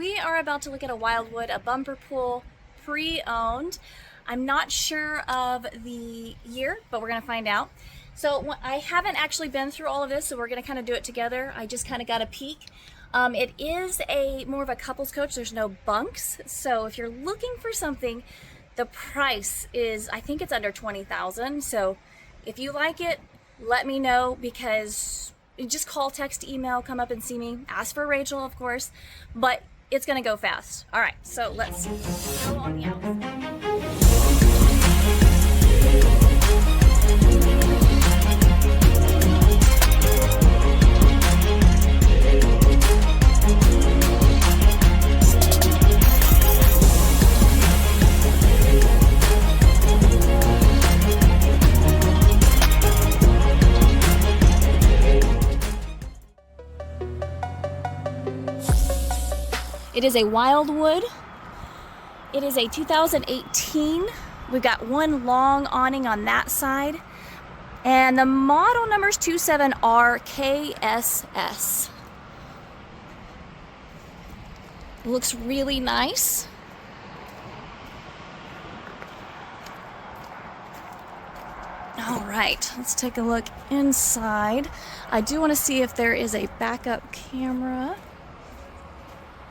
we are about to look at a Wildwood, a bumper pool, pre-owned. I'm not sure of the year, but we're gonna find out. So I haven't actually been through all of this, so we're gonna kind of do it together. I just kind of got a peek. It is more of a couples coach. There's no bunks. So if you're looking for something, the price is, I think it's under $20,000. So if you like it, let me know, because just call, text, email, come up and see me. Ask for Rachel, of course, but it's gonna go fast. All right, so let's go on the outside. It is a Wildwood. It is a 2018. We've got one long awning on that side. And the model number is 27RKSS. Looks really nice. All right, let's take a look inside. I do want to see if there is a backup camera.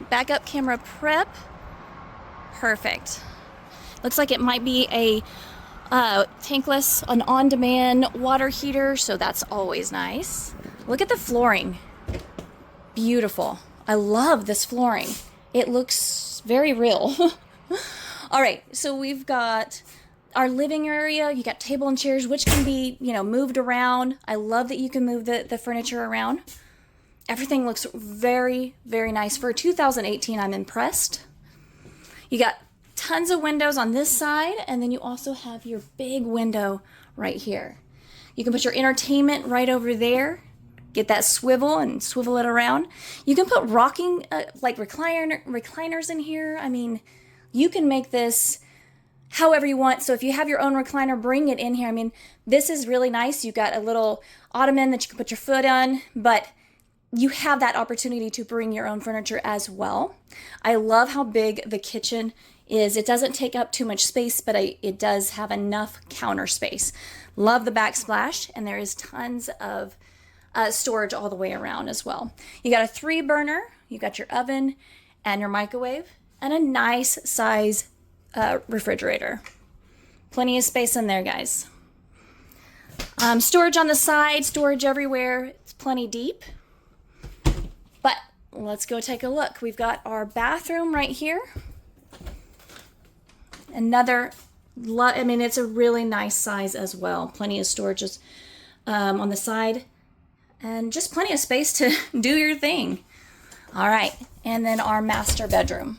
Backup camera prep. Perfect. Looks like it might be a tankless, an on-demand water heater, so that's always nice. Look at the flooring. Beautiful. I love this flooring. It looks very real. All right, so we've got our living area. You got table and chairs, which can be, moved around. I love that you can move the furniture around. Everything looks very, very nice. For 2018, I'm impressed. You got tons of windows on this side, and then you also have your big window right here. You can put your entertainment right over there. Get that swivel and swivel it around. You can put rocking, like recliners in here. I mean, you can make this however you want. So if you have your own recliner, bring it in here. I mean, this is really nice. You got a little ottoman that you can put your foot on, but you have that opportunity to bring your own furniture as well. I love how big the kitchen is. It doesn't take up too much space, but it does have enough counter space. Love the backsplash, and there is tons of storage all the way around as well. You got a 3-burner, you got your oven and your microwave, and a nice size refrigerator. Plenty of space in there, guys. Storage on the side, storage everywhere. It's plenty deep. But let's go take a look. We've got our bathroom right here. It's a really nice size as well. Plenty of storage on the side, and just plenty of space to do your thing. All right, and then our master bedroom.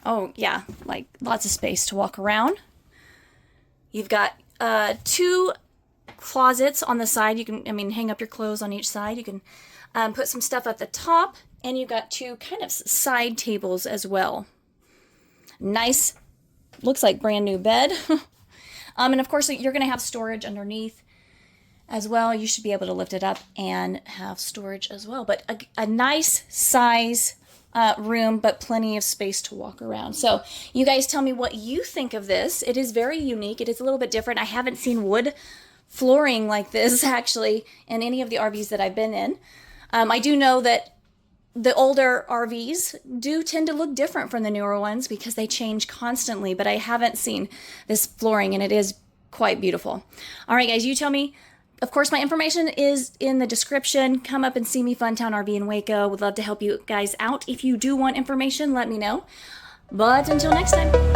Oh yeah, like lots of space to walk around. You've got 2 closets on the side. You can, hang up your clothes on each side. You can put some stuff at the top, and you've got 2 kind of side tables as well. Nice, looks like brand new bed. And of course, you're going to have storage underneath as well. You should be able to lift it up and have storage as well. But a nice size room, but plenty of space to walk around. So you guys tell me what you think of this. It is very unique. It is a little bit different. I haven't seen wood flooring like this actually in any of the RVs that I've been in. I do know that the older RVs do tend to look different from the newer ones because they change constantly, but I haven't seen this flooring, and it is quite beautiful. All right, guys, you tell me. Of course, my information is in the description. Come up and see me, Funtown RV in Waco. Would love to help you guys out. If you do want information, let me know. But until next time.